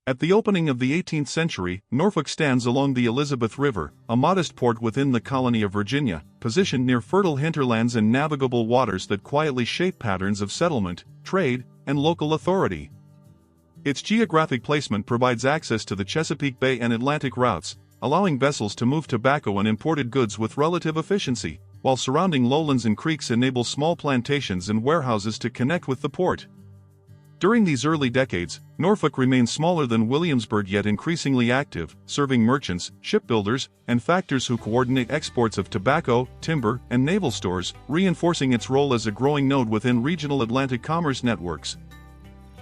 At the opening of the 18th century, Norfolk stands along the Elizabeth River, a modest port within the colony of Virginia, positioned near fertile hinterlands and navigable waters that quietly shape patterns of settlement, trade, and local authority. Its geographic placement provides access to the Chesapeake Bay and Atlantic routes, allowing vessels to move tobacco and imported goods with relative efficiency, while surrounding lowlands and creeks enable small plantations and warehouses to connect with the port. During these early decades, Norfolk remained smaller than Williamsburg yet increasingly active, serving merchants, shipbuilders, and factors who coordinate exports of tobacco, timber, and naval stores, reinforcing its role as a growing node within regional Atlantic commerce networks.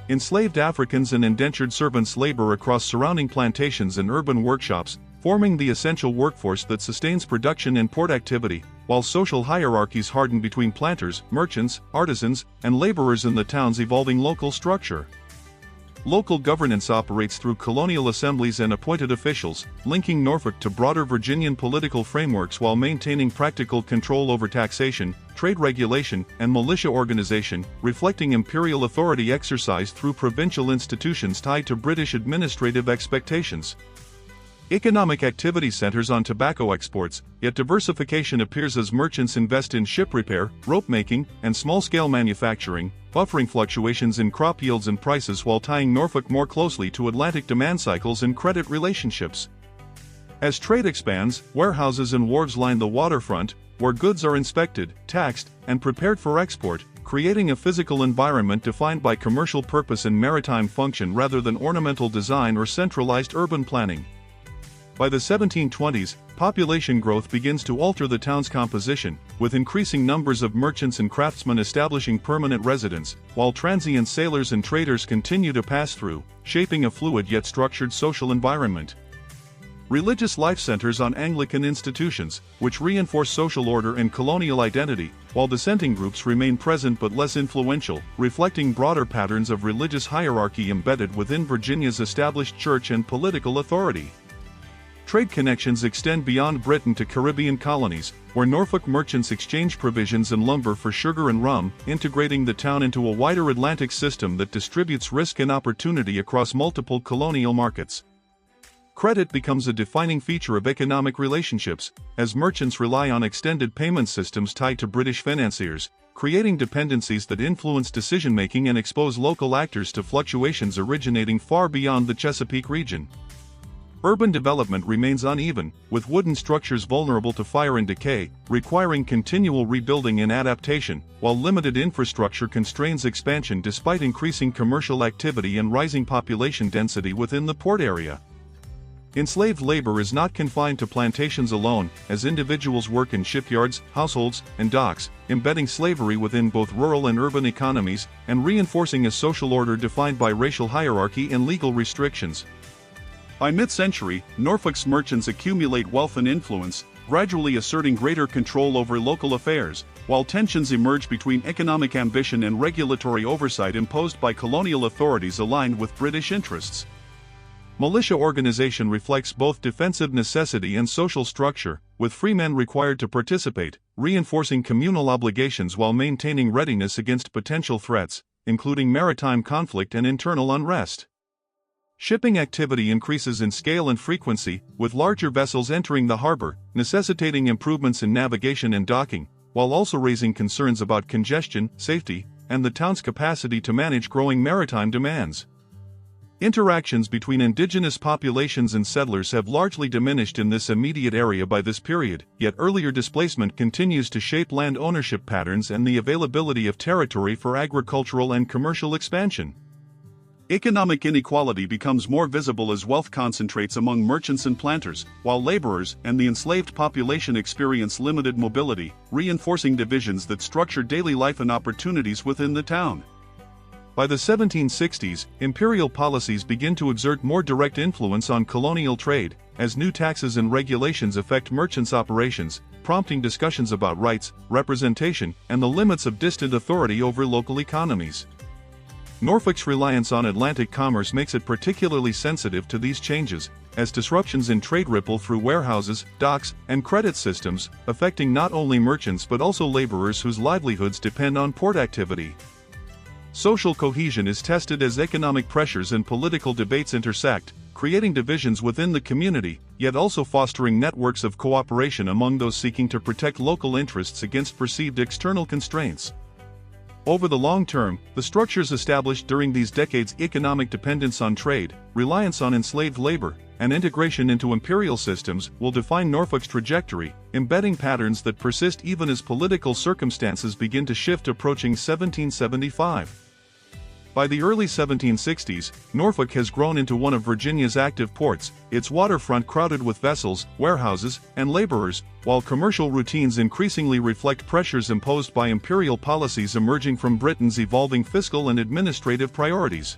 Enslaved Africans and indentured servants labor across surrounding plantations and urban workshops, forming the essential workforce that sustains production and port activity, while social hierarchies harden between planters, merchants, artisans, and laborers in the town's evolving local structure. Local governance operates through colonial assemblies and appointed officials, linking Norfolk to broader Virginian political frameworks while maintaining practical control over taxation, trade regulation, and militia organization, reflecting imperial authority exercised through provincial institutions tied to British administrative expectations. Economic activity centers on tobacco exports, yet diversification appears as merchants invest in ship repair, rope making, and small-scale manufacturing, buffering fluctuations in crop yields and prices while tying Norfolk more closely to Atlantic demand cycles and credit relationships. As trade expands, warehouses and wharves line the waterfront, where goods are inspected, taxed, and prepared for export, creating a physical environment defined by commercial purpose and maritime function rather than ornamental design or centralized urban planning. By the 1720s, population growth begins to alter the town's composition, with increasing numbers of merchants and craftsmen establishing permanent residence, while transient sailors and traders continue to pass through, shaping a fluid yet structured social environment. Religious life centers on Anglican institutions, which reinforce social order and colonial identity, while dissenting groups remain present but less influential, reflecting broader patterns of religious hierarchy embedded within Virginia's established church and political authority. Trade connections extend beyond Britain to Caribbean colonies, where Norfolk merchants exchange provisions and lumber for sugar and rum, integrating the town into a wider Atlantic system that distributes risk and opportunity across multiple colonial markets. Credit becomes a defining feature of economic relationships, as merchants rely on extended payment systems tied to British financiers, creating dependencies that influence decision-making and expose local actors to fluctuations originating far beyond the Chesapeake region. Urban development remains uneven, with wooden structures vulnerable to fire and decay, requiring continual rebuilding and adaptation, while limited infrastructure constrains expansion despite increasing commercial activity and rising population density within the port area. Enslaved labor is not confined to plantations alone, as individuals work in shipyards, households, and docks, embedding slavery within both rural and urban economies, and reinforcing a social order defined by racial hierarchy and legal restrictions. By mid-century, Norfolk's merchants accumulate wealth and influence, gradually asserting greater control over local affairs, while tensions emerge between economic ambition and regulatory oversight imposed by colonial authorities aligned with British interests. Militia organization reflects both defensive necessity and social structure, with freemen required to participate, reinforcing communal obligations while maintaining readiness against potential threats, including maritime conflict and internal unrest. Shipping activity increases in scale and frequency, with larger vessels entering the harbor, necessitating improvements in navigation and docking, while also raising concerns about congestion, safety, and the town's capacity to manage growing maritime demands. Interactions between indigenous populations and settlers have largely diminished in this immediate area by this period, yet earlier displacement continues to shape land ownership patterns and the availability of territory for agricultural and commercial expansion. Economic inequality becomes more visible as wealth concentrates among merchants and planters, while laborers and the enslaved population experience limited mobility, reinforcing divisions that structure daily life and opportunities within the town. By the 1760s, imperial policies begin to exert more direct influence on colonial trade, as new taxes and regulations affect merchants' operations, prompting discussions about rights, representation, and the limits of distant authority over local economies. Norfolk's reliance on Atlantic commerce makes it particularly sensitive to these changes, as disruptions in trade ripple through warehouses, docks, and credit systems, affecting not only merchants but also laborers whose livelihoods depend on port activity. Social cohesion is tested as economic pressures and political debates intersect, creating divisions within the community, yet also fostering networks of cooperation among those seeking to protect local interests against perceived external constraints. Over the long term, the structures established during these decades, economic dependence on trade, reliance on enslaved labor, and integration into imperial systems, will define Norfolk's trajectory, embedding patterns that persist even as political circumstances begin to shift approaching 1775. By the early 1760s, Norfolk has grown into one of Virginia's active ports, its waterfront crowded with vessels, warehouses, and laborers, while commercial routines increasingly reflect pressures imposed by imperial policies emerging from Britain's evolving fiscal and administrative priorities.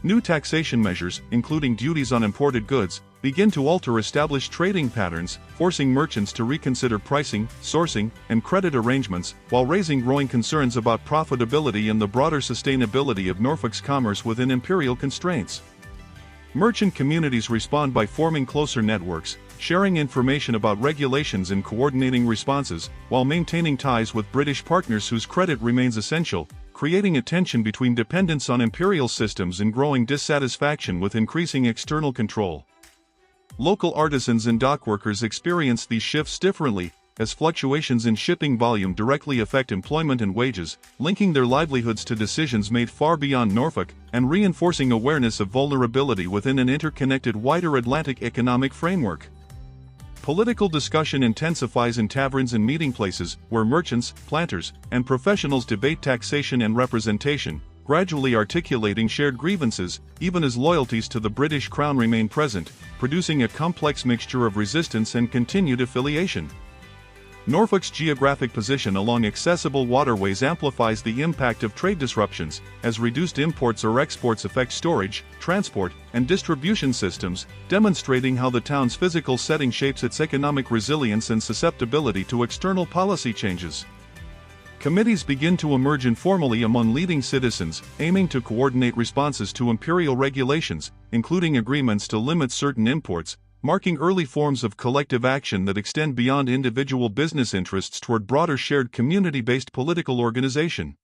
New taxation measures, including duties on imported goods, begin to alter established trading patterns, forcing merchants to reconsider pricing, sourcing, and credit arrangements, while raising growing concerns about profitability and the broader sustainability of Norfolk's commerce within imperial constraints. Merchant communities respond by forming closer networks, sharing information about regulations and coordinating responses, while maintaining ties with British partners whose credit remains essential, creating a tension between dependence on imperial systems and growing dissatisfaction with increasing external control. Local artisans and dockworkers experience these shifts differently, as fluctuations in shipping volume directly affect employment and wages, linking their livelihoods to decisions made far beyond Norfolk, and reinforcing awareness of vulnerability within an interconnected wider Atlantic economic framework. Political discussion intensifies in taverns and meeting places, where merchants, planters, and professionals debate taxation and representation, gradually articulating shared grievances, even as loyalties to the British Crown remain present, producing a complex mixture of resistance and continued affiliation. Norfolk's geographic position along accessible waterways amplifies the impact of trade disruptions, as reduced imports or exports affect storage, transport, and distribution systems, demonstrating how the town's physical setting shapes its economic resilience and susceptibility to external policy changes. Committees begin to emerge informally among leading citizens, aiming to coordinate responses to imperial regulations, including agreements to limit certain imports, marking early forms of collective action that extend beyond individual business interests toward broader shared community-based political organization.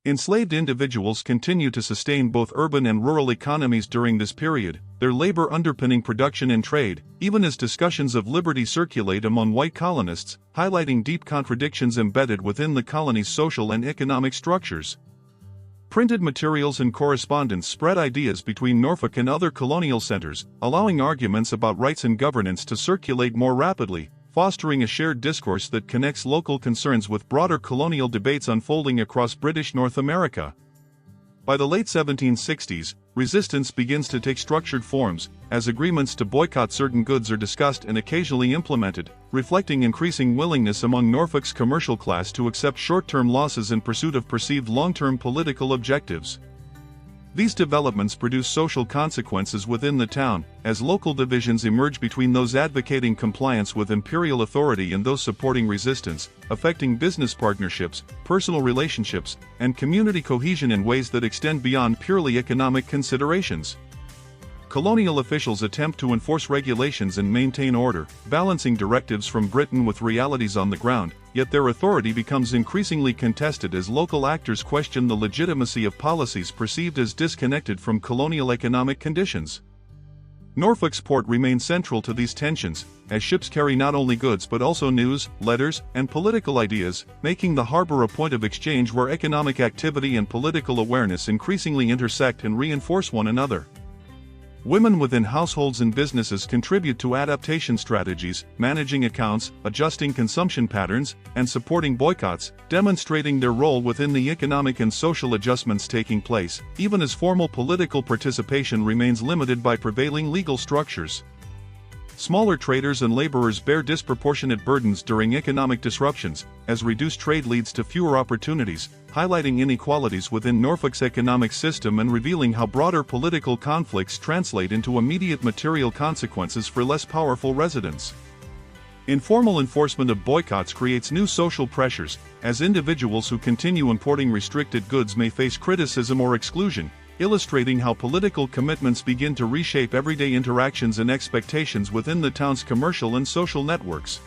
Enslaved individuals continue to sustain both urban and rural economies during this period, their labor underpinning production and trade, even as discussions of liberty circulate among white colonists, highlighting deep contradictions embedded within the colony's social and economic structures. Printed materials and correspondence spread ideas between Norfolk and other colonial centers, allowing arguments about rights and governance to circulate more rapidly, fostering a shared discourse that connects local concerns with broader colonial debates unfolding across British North America. By the late 1760s, resistance begins to take structured forms, as agreements to boycott certain goods are discussed and occasionally implemented, reflecting increasing willingness among Norfolk's commercial class to accept short-term losses in pursuit of perceived long-term political objectives. These developments produce social consequences within the town, as local divisions emerge between those advocating compliance with imperial authority and those supporting resistance, affecting business partnerships, personal relationships, and community cohesion in ways that extend beyond purely economic considerations. Colonial officials attempt to enforce regulations and maintain order, balancing directives from Britain with realities on the ground, yet their authority becomes increasingly contested as local actors question the legitimacy of policies perceived as disconnected from colonial economic conditions. Norfolk's port remains central to these tensions, as ships carry not only goods but also news, letters, and political ideas, making the harbor a point of exchange where economic activity and political awareness increasingly intersect and reinforce one another. Women within households and businesses contribute to adaptation strategies, managing accounts, adjusting consumption patterns, and supporting boycotts, demonstrating their role within the economic and social adjustments taking place, even as formal political participation remains limited by prevailing legal structures. Smaller traders and laborers bear disproportionate burdens during economic disruptions, as reduced trade leads to fewer opportunities, highlighting inequalities within Norfolk's economic system and revealing how broader political conflicts translate into immediate material consequences for less powerful residents. Informal enforcement of boycotts creates new social pressures, as individuals who continue importing restricted goods may face criticism or exclusion, illustrating how political commitments begin to reshape everyday interactions and expectations within the town's commercial and social networks.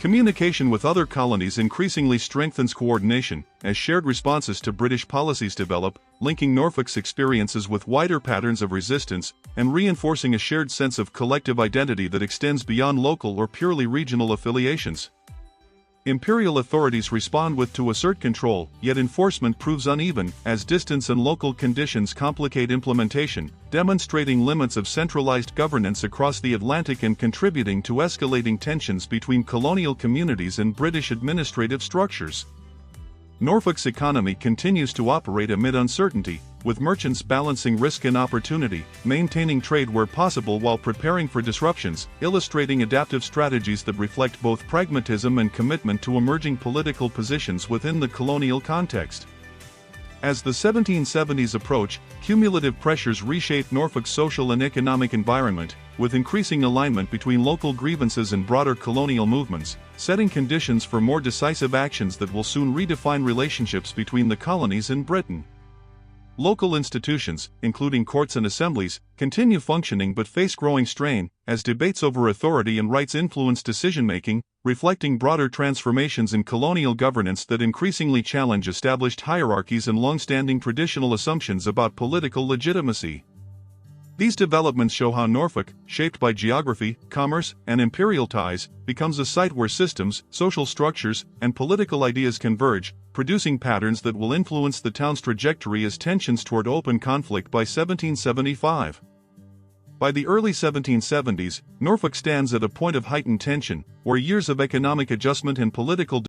Communication with other colonies increasingly strengthens coordination, as shared responses to British policies develop, linking Norfolk's experiences with wider patterns of resistance, and reinforcing a shared sense of collective identity that extends beyond local or purely regional affiliations. Imperial authorities respond to assert control, yet enforcement proves uneven, as distance and local conditions complicate implementation, demonstrating limits of centralized governance across the Atlantic and contributing to escalating tensions between colonial communities and British administrative structures. Norfolk's economy continues to operate amid uncertainty, with merchants balancing risk and opportunity, maintaining trade where possible while preparing for disruptions, illustrating adaptive strategies that reflect both pragmatism and commitment to emerging political positions within the colonial context. As the 1770s approach, cumulative pressures reshape Norfolk's social and economic environment, with increasing alignment between local grievances and broader colonial movements, setting conditions for more decisive actions that will soon redefine relationships between the colonies and Britain. Local institutions, including courts and assemblies, continue functioning but face growing strain, as debates over authority and rights influence decision-making, reflecting broader transformations in colonial governance that increasingly challenge established hierarchies and long-standing traditional assumptions about political legitimacy. These developments show how Norfolk, shaped by geography, commerce, and imperial ties, becomes a site where systems, social structures, and political ideas converge, producing patterns that will influence the town's trajectory as tensions toward open conflict by 1775. By the early 1770s, Norfolk stands at a point of heightened tension, where years of economic adjustment and political